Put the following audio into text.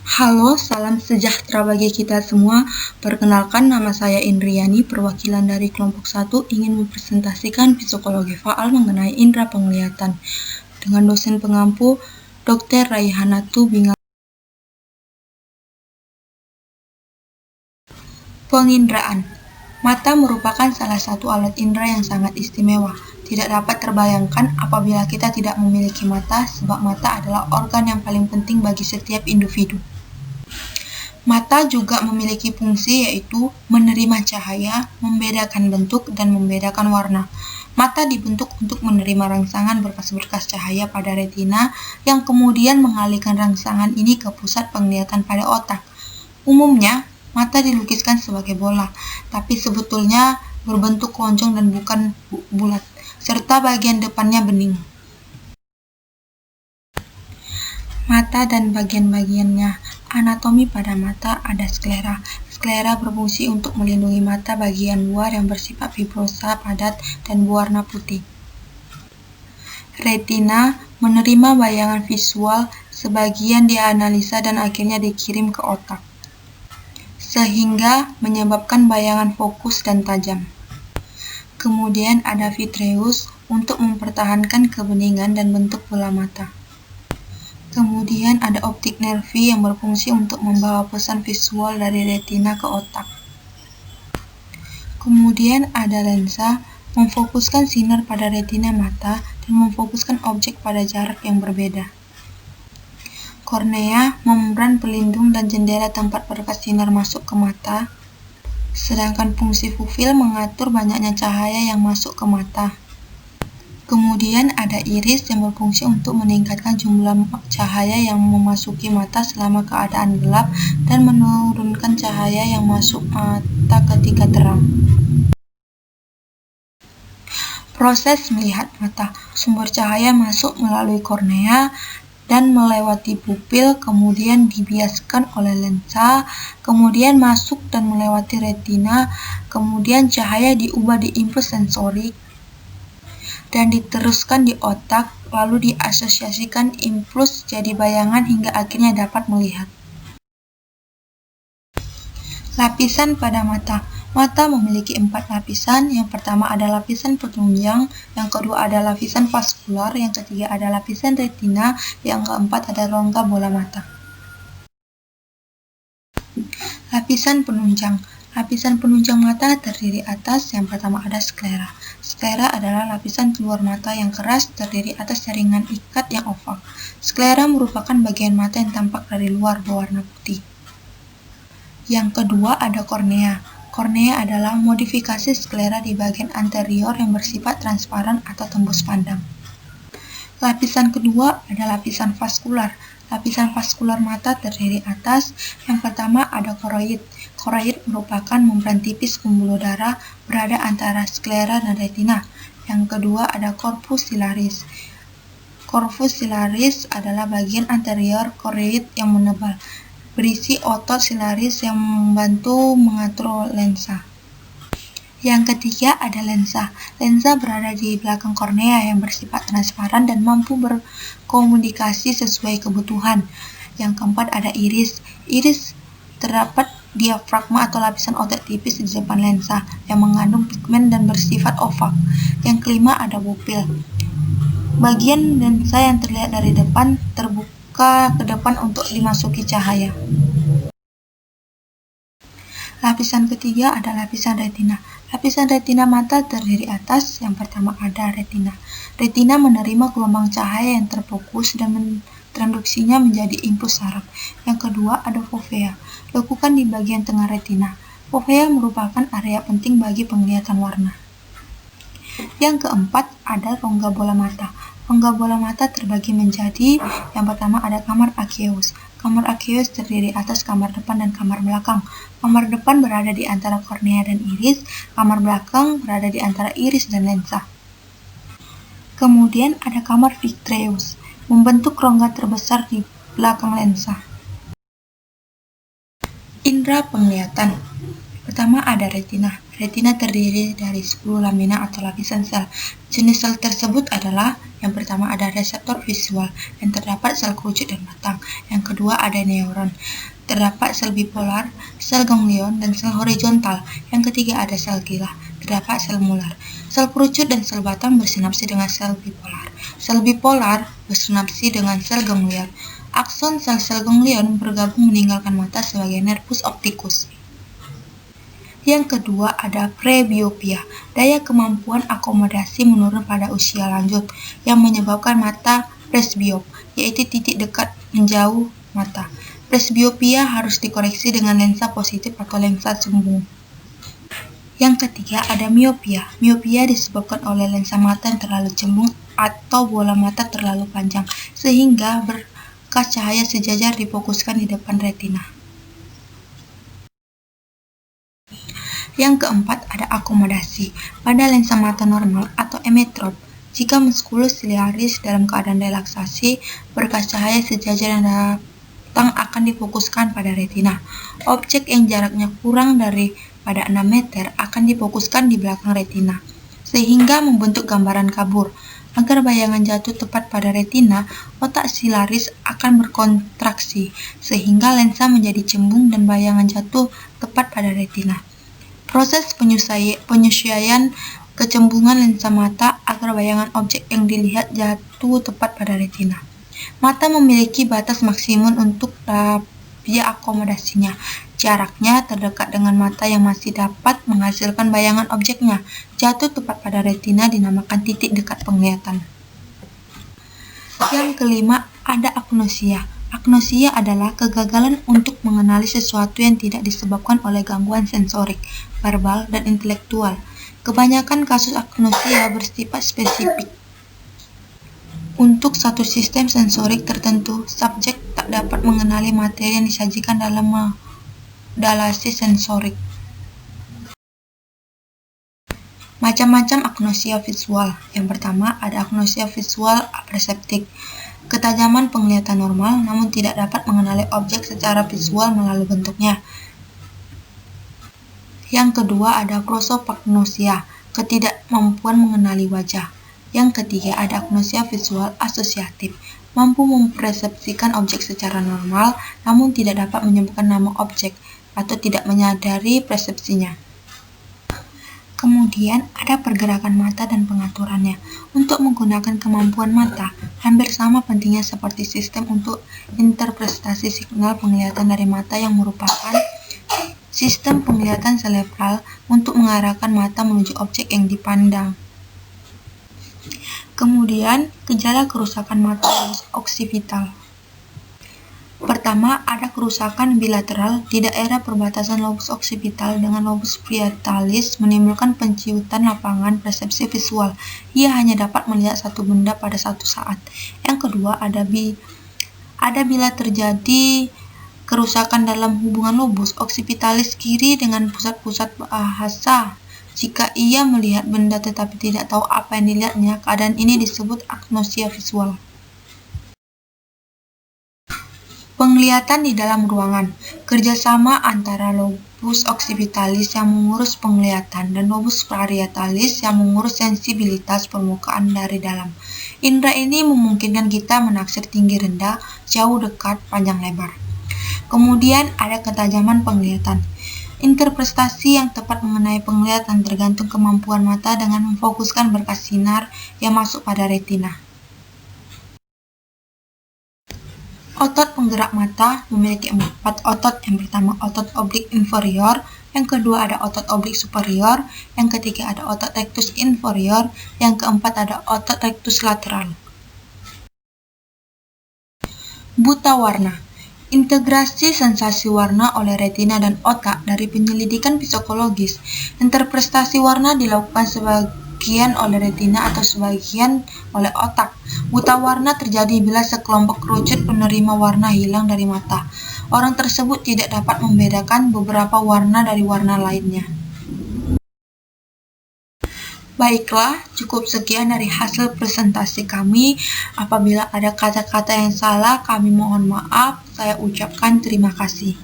Halo, salam sejahtera bagi kita semua. Perkenalkan, nama saya Indriani, perwakilan dari kelompok 1 ingin mempresentasikan psikologi faal mengenai indera penglihatan dengan dosen pengampu Dr. Raihanatu Bingal. Penginderaan. Mata merupakan salah satu alat indera yang sangat istimewa. Tidak dapat terbayangkan apabila kita tidak memiliki mata, sebab mata adalah organ yang paling penting bagi setiap individu. Mata juga memiliki fungsi yaitu menerima cahaya, membedakan bentuk, dan membedakan warna. Mata dibentuk untuk menerima rangsangan berkas-berkas cahaya pada retina yang kemudian mengalihkan rangsangan ini ke pusat penglihatan pada otak. Umumnya, mata dilukiskan sebagai bola, tapi sebetulnya berbentuk lonjong dan bukan bulat, serta bagian depannya bening. Mata dan bagian-bagiannya. Anatomi pada mata ada sklera. Sklera berfungsi untuk melindungi mata bagian luar yang bersifat fibrosa, padat, dan berwarna putih. Retina menerima bayangan visual, sebagian dianalisa dan akhirnya dikirim ke otak, sehingga menyebabkan bayangan fokus dan tajam. Kemudian ada vitreus untuk mempertahankan kebeningan dan bentuk bola mata. Kemudian ada optik nervi yang berfungsi untuk membawa pesan visual dari retina ke otak. Kemudian ada lensa, memfokuskan sinar pada retina mata dan memfokuskan objek pada jarak yang berbeda. Kornea, membran pelindung dan jendela tempat berkas sinar masuk ke mata, sedangkan fungsi pupil mengatur banyaknya cahaya yang masuk ke mata. Kemudian ada iris yang berfungsi untuk meningkatkan jumlah cahaya yang memasuki mata selama keadaan gelap dan menurunkan cahaya yang masuk mata ketika terang. Proses melihat mata. Sumber cahaya masuk melalui kornea dan melewati pupil, kemudian dibiaskan oleh lensa, kemudian masuk dan melewati retina, kemudian cahaya diubah di impuls sensorik, dan diteruskan di otak, lalu diasosiasikan impuls jadi bayangan hingga akhirnya dapat melihat. Lapisan pada mata. Mata memiliki 4 lapisan. Yang pertama ada lapisan penunjang, yang kedua ada lapisan vaskular, yang ketiga ada lapisan retina, yang keempat ada rongga bola mata. Lapisan penunjang. Lapisan penunjang mata terdiri atas, yang pertama ada sklera. Sklera adalah lapisan keluar mata yang keras, terdiri atas jaringan ikat yang oval. Sklera merupakan bagian mata yang tampak dari luar berwarna putih. Yang kedua ada kornea. Kornea adalah modifikasi sklera di bagian anterior yang bersifat transparan atau tembus pandang. Lapisan kedua ada lapisan vaskular. Lapisan vaskular mata terdiri atas, yang pertama ada koroid. Koroid merupakan membran tipis pembuluh darah berada antara sklera dan retina. Yang kedua ada corpus silaris. Corpus silaris adalah bagian anterior koroid yang menebal, berisi otot silaris yang membantu mengatur lensa. Yang ketiga ada lensa. Lensa berada di belakang kornea yang bersifat transparan dan mampu berkomunikasi sesuai kebutuhan. Yang keempat ada iris. Iris terdapat diafragma atau lapisan otot tipis di depan lensa yang mengandung pigmen dan bersifat oval. Yang kelima ada pupil. Bagian lensa yang terlihat dari depan terbuka ke depan untuk dimasuki cahaya. Lapisan ketiga ada lapisan retina. Lapisan retina mata terdiri atas, yang pertama ada retina. Retina menerima gelombang cahaya yang terfokus dan mentransduksinya menjadi impuls saraf. Yang kedua ada fovea, lekukan di bagian tengah retina. Fovea merupakan area penting bagi penglihatan warna. Yang keempat ada rongga bola mata. Rongga bola mata terbagi menjadi, yang pertama ada kamar aqueous. Kamar aqueous terdiri atas kamar depan dan kamar belakang. Kamar depan berada di antara kornea dan iris, kamar belakang berada di antara iris dan lensa. Kemudian ada kamar vitreus, membentuk rongga terbesar di belakang lensa. Indera penglihatan. Pertama ada retina. Retina terdiri dari 10 lamina atau lapisan sel. Jenis sel tersebut adalah, yang pertama ada reseptor visual, yang terdapat sel kerucut dan batang. Yang kedua ada neuron, terdapat sel bipolar, sel ganglion, dan sel horizontal. Yang ketiga ada sel gila, terdapat sel molar. Sel kerucut dan sel batang bersinapsi dengan sel bipolar. Sel bipolar bersinapsi dengan sel ganglion. Akson sel-sel ganglion bergabung meninggalkan mata sebagai nervus opticus. Yang kedua ada presbiopia, daya kemampuan akomodasi menurun pada usia lanjut yang menyebabkan mata presbiop, yaitu titik dekat menjauh mata. Presbiopia harus dikoreksi dengan lensa positif atau lensa sembung. Yang ketiga ada miopia. Miopia disebabkan oleh lensa mata yang terlalu cembung atau bola mata terlalu panjang sehingga berkas cahaya sejajar difokuskan di depan retina. Yang keempat ada akomodasi. Pada lensa mata normal atau emetrop, jika muskulus ciliaris dalam keadaan relaksasi, berkas cahaya sejajar yang datang akan difokuskan pada retina. Objek yang jaraknya kurang daripada 6 meter akan difokuskan di belakang retina, sehingga membentuk gambaran kabur. Agar bayangan jatuh tepat pada retina, otak silaris akan berkontraksi, sehingga lensa menjadi cembung dan bayangan jatuh tepat pada retina. Proses penyesuaian kecembungan lensa mata agar bayangan objek yang dilihat jatuh tepat pada retina. Mata memiliki batas maksimum untuk daya akomodasinya. Jaraknya terdekat dengan mata yang masih dapat menghasilkan bayangan objeknya jatuh tepat pada retina dinamakan titik dekat penglihatan. Yang kelima ada agnosia. Agnosia adalah kegagalan untuk mengenali sesuatu yang tidak disebabkan oleh gangguan sensorik, verbal, dan intelektual. Kebanyakan kasus agnosia bersifat spesifik. Untuk satu sistem sensorik tertentu, subjek tak dapat mengenali materi yang disajikan dalam modulasi sensorik. Macam-macam agnosia visual. Yang pertama ada agnosia visual aperseptik. Ketajaman penglihatan normal, namun tidak dapat mengenali objek secara visual melalui bentuknya. Yang kedua ada prosopagnosia, ketidakmampuan mengenali wajah. Yang ketiga ada agnosia visual asosiatif, mampu mempersepsikan objek secara normal, namun tidak dapat menyebutkan nama objek atau tidak menyadari persepsinya. Kemudian ada pergerakan mata dan pengaturannya. Untuk menggunakan kemampuan mata, hampir sama pentingnya seperti sistem untuk interpretasi signal penglihatan dari mata yang merupakan sistem penglihatan cerebral untuk mengarahkan mata menuju objek yang dipandang. Kemudian, gejala kerusakan mata oksipital. Pertama, ada kerusakan bilateral di daerah perbatasan lobus oksipital dengan lobus parietalis menimbulkan penciutan lapangan persepsi visual. Ia hanya dapat melihat satu benda pada satu saat. Yang kedua, ada bila terjadi kerusakan dalam hubungan lobus oksipitalis kiri dengan pusat-pusat bahasa. Jika ia melihat benda tetapi tidak tahu apa yang dilihatnya, keadaan ini disebut agnosia visual. Penglihatan di dalam ruangan. Kerjasama antara lobus oksipitalis yang mengurus penglihatan dan lobus parietalis yang mengurus sensibilitas permukaan dari dalam. Indera ini memungkinkan kita menaksir tinggi rendah, jauh dekat, panjang lebar. Kemudian ada ketajaman penglihatan. Interpretasi yang tepat mengenai penglihatan tergantung kemampuan mata dengan memfokuskan berkas sinar yang masuk pada retina. Otot penggerak mata memiliki 4 otot. Yang pertama otot oblik inferior, yang kedua ada otot oblik superior, yang ketiga ada otot rectus inferior, yang keempat ada otot rectus lateral. Buta warna. Integrasi sensasi warna oleh retina dan otak. Dari penyelidikan psikologis, interpretasi warna dilakukan sebagian oleh retina atau sebagian oleh otak. Buta warna terjadi bila sekelompok kerucut penerima warna hilang dari mata. Orang tersebut tidak dapat membedakan beberapa warna dari warna lainnya. Baiklah, cukup sekian dari hasil presentasi kami. Apabila ada kata-kata yang salah, kami mohon maaf. Saya ucapkan terima kasih.